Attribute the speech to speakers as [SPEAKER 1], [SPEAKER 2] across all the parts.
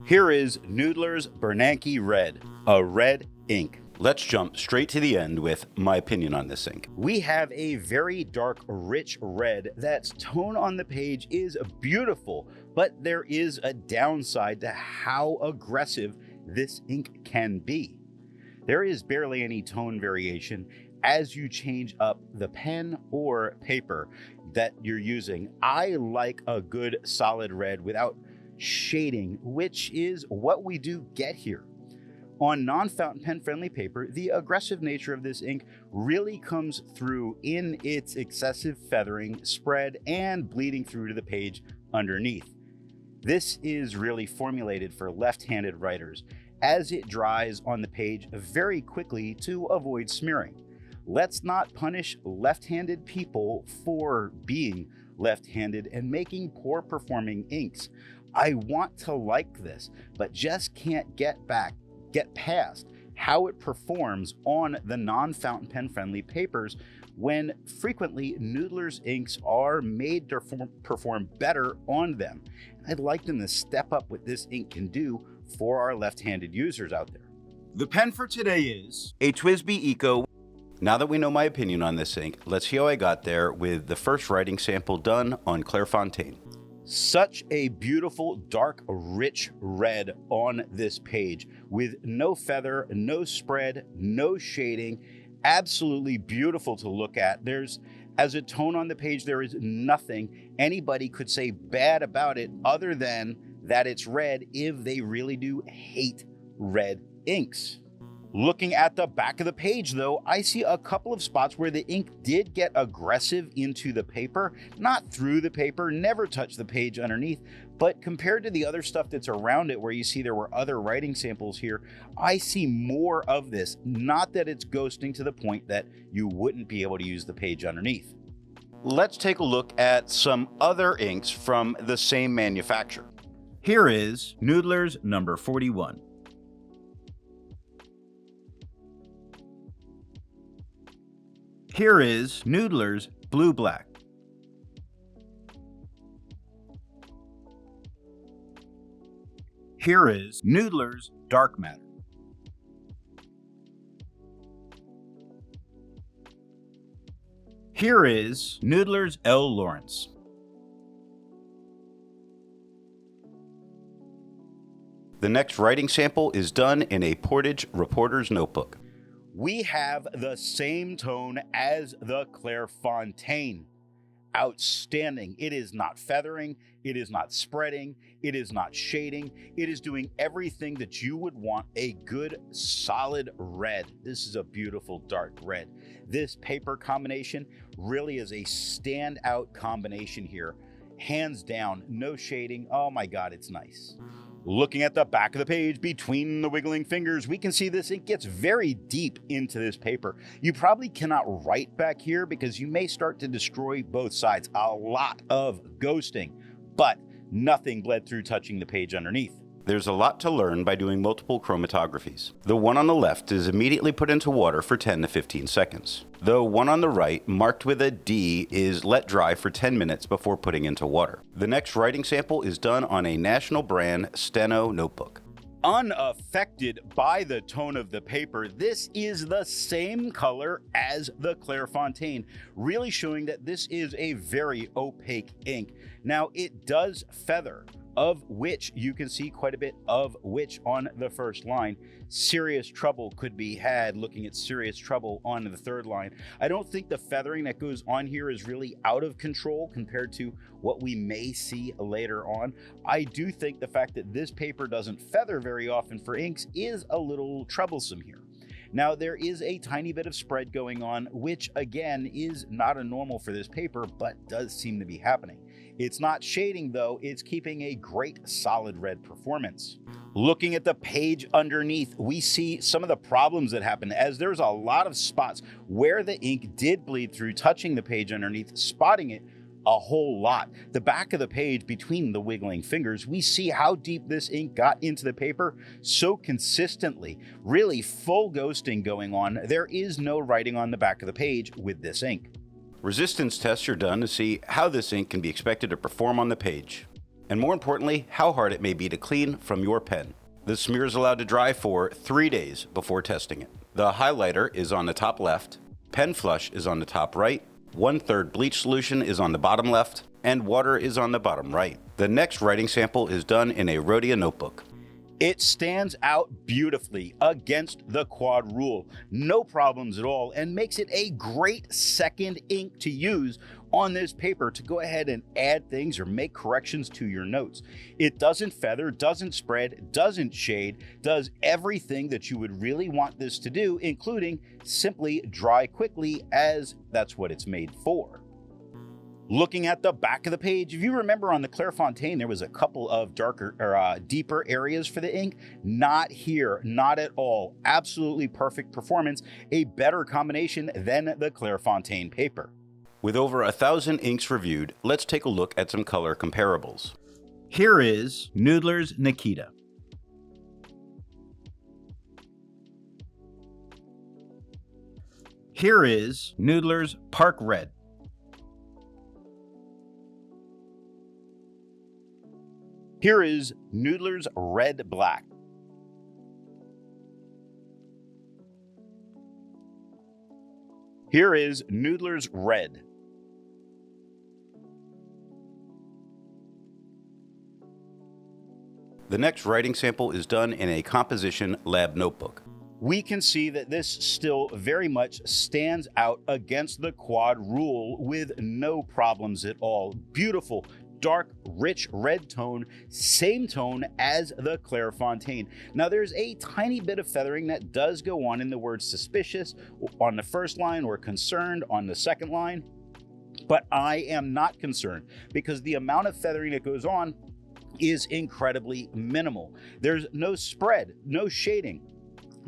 [SPEAKER 1] Here is Noodler's Bernanke Red, a red ink. Let's jump straight to the end with my opinion on this ink. We have a very dark, rich red that's tone on the page is beautiful, but there is a downside to how aggressive this ink can be. There is barely any tone variation as you change up the pen or paper that you're using. I like a good solid red without shading, which is what we do get here. On non-fountain pen friendly paper, the aggressive nature of this ink really comes through in its excessive feathering, spread, and bleeding through to the page underneath. This is really formulated for left-handed writers as it dries on the page very quickly to avoid smearing. Let's not punish left-handed people for being left-handed and making poor performing inks. I want to like this, but just can't get past how it performs on the non-fountain pen friendly papers when frequently Noodler's inks are made to perform better on them. I'd like them to step up what this ink can do for our left-handed users out there. The pen for today is a TWSBI Eco. Now that we know my opinion on this ink, let's see how I got there with the first writing sample done on Clairfontaine. Such a beautiful, dark, rich red on this page with no feather, no spread, no shading. Absolutely beautiful to look at. As a tone on the page, there is nothing anybody could say bad about it other than that it's red if they really do hate red inks. Looking at the back of the page though, I see a couple of spots where the ink did get aggressive into the paper, not through the paper, never touched the page underneath, but compared to the other stuff that's around it where you see there were other writing samples here, I see more of this. Not that it's ghosting to the point that you wouldn't be able to use the page underneath. Let's take a look at some other inks from the same manufacturer. Here is Noodler's number 41. Here is Noodler's Blue Black. Here is Noodler's Dark Matter. Here is Noodler's L. Lawrence. The next writing sample is done in a Portage Reporter's Notebook. We have the same tone as the Clairfontaine. Outstanding. It is not feathering, it is not spreading, it is not shading. It is doing everything that you would want a good solid red. This is a beautiful dark red. This paper combination really is a standout combination here. Hands down, no shading. Oh my God, it's nice. Looking at the back of the page between the wiggling fingers, we can see this ink gets very deep into this paper. You probably cannot write back here because you may start to destroy both sides. A lot of ghosting, but nothing bled through touching the page underneath. There's a lot to learn by doing multiple chromatographies. The one on the left is immediately put into water for 10 to 15 seconds. The one on the right, marked with a D, is let dry for 10 minutes before putting into water. The next writing sample is done on a national brand Steno notebook. Unaffected by the tone of the paper, this is the same color as the Clairfontaine, really showing that this is a very opaque ink. Now, it does feather, of which you can see quite a bit of which on the first line. Serious trouble could be had looking at serious trouble on the third line. I don't think the feathering that goes on here is really out of control compared to what we may see later on. I do think the fact that this paper doesn't feather very often for inks is a little troublesome here. Now, there is a tiny bit of spread going on, which again is not a normal for this paper, but does seem to be happening. It's not shading though, it's keeping a great solid red performance. Looking at the page underneath, we see some of the problems that happen as there's a lot of spots where the ink did bleed through, touching the page underneath, spotting it a whole lot. The back of the page between the wiggling fingers, we see how deep this ink got into the paper so consistently. Really full ghosting going on. There is no writing on the back of the page with this ink. Resistance tests are done to see how this ink can be expected to perform on the page. and more importantly, how hard it may be to clean from your pen. The smear is allowed to dry for 3 days before testing it. The highlighter is on the top left, pen flush is on the top right, 1/3 bleach solution is on the bottom left, and water is on the bottom right. The next writing sample is done in a Rhodia notebook. It stands out beautifully against the quad rule, no problems at all, and makes it a great second ink to use on this paper to go ahead and add things or make corrections to your notes. It doesn't feather, doesn't spread, doesn't shade, does everything that you would really want this to do, including simply dry quickly, as that's what it's made for. Looking at the back of the page, if you remember on the Clairfontaine, there was a couple of darker or deeper areas for the ink. Not here, not at all. Absolutely perfect performance, a better combination than the Clairfontaine paper. With over 1,000 inks reviewed, let's take a look at some color comparables. Here is Noodler's Nikita. Here is Noodler's Park Red. Here is Noodler's Red Black. Here is Noodler's Red. The next writing sample is done in a composition lab notebook. We can see that this still very much stands out against the quad rule with no problems at all. Beautiful, dark, rich red tone, same tone as the Clairfontaine. Now there's a tiny bit of feathering that does go on in the word suspicious on the first line or concerned on the second line, but I am not concerned because the amount of feathering that goes on is incredibly minimal. There's no spread, no shading.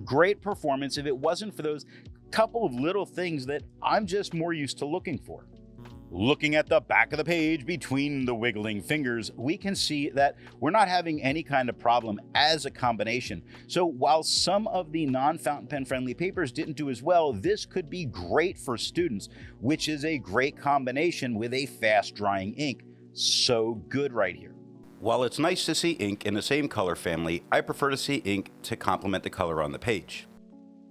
[SPEAKER 1] Great performance if it wasn't for those couple of little things that I'm just more used to looking for. Looking at the back of the page between the wiggling fingers, we can see that we're not having any kind of problem as a combination. So while some of the non-fountain pen friendly papers didn't do as well, this could be great for students, which is a great combination with a fast drying ink. So good right here. While it's nice to see ink in the same color family, I prefer to see ink to complement the color on the page.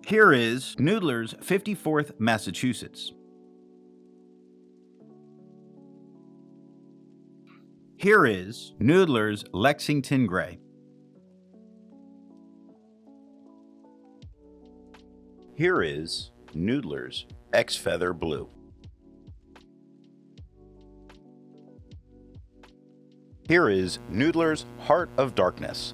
[SPEAKER 1] Here is Noodler's 54th Massachusetts. Here is Noodler's Lexington Gray. Here is Noodler's X-Feather Blue. Here is Noodler's Heart of Darkness.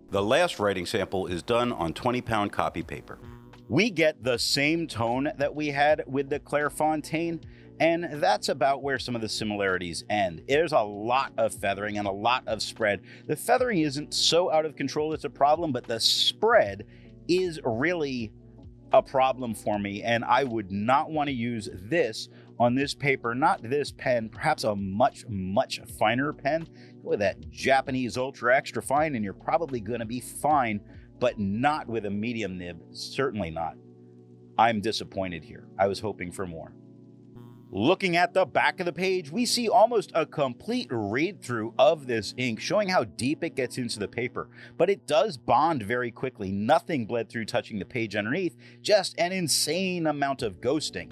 [SPEAKER 1] The last writing sample is done on 20-pound copy paper. We get the same tone that we had with the Clairfontaine, and that's about where some of the similarities end. There's a lot of feathering and a lot of spread. The feathering isn't so out of control it's a problem, but the spread is really a problem for me, and I would not want to use this on this paper, not this pen, perhaps a much finer pen. Go with that Japanese ultra extra fine and you're probably going to be fine, but not with a medium nib, certainly not. I'm disappointed here. I was hoping for more. Looking at the back of the page, we see almost a complete read-through of this ink, showing how deep it gets into the paper. But it does bond very quickly. Nothing bled through touching the page underneath, just an insane amount of ghosting.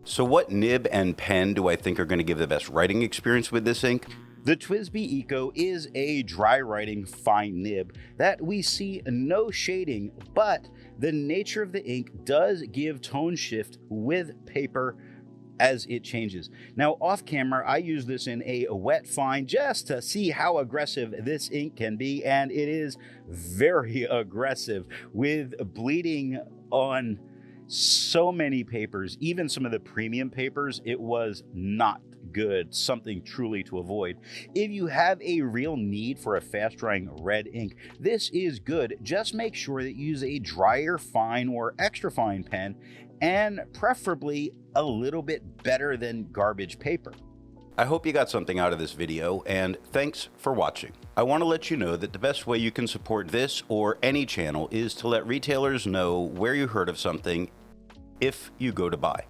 [SPEAKER 1] So what nib and pen do I think are going to give the best writing experience with this ink? The TWSBI Eco is a dry writing fine nib that we see no shading, but the nature of the ink does give tone shift with paper as it changes. Now off camera, I use this in a wet fine just to see how aggressive this ink can be, and it is very aggressive with bleeding on so many papers, even some of the premium papers. It was not good, something truly to avoid. If you have a real need for a fast drying red ink, this is good. Just make sure that you use a drier fine or extra fine pen, and preferably a little bit better than garbage paper. I hope you got something out of this video, and thanks for watching. I want to let you know that the best way you can support this or any channel is to let retailers know where you heard of something if you go to buy.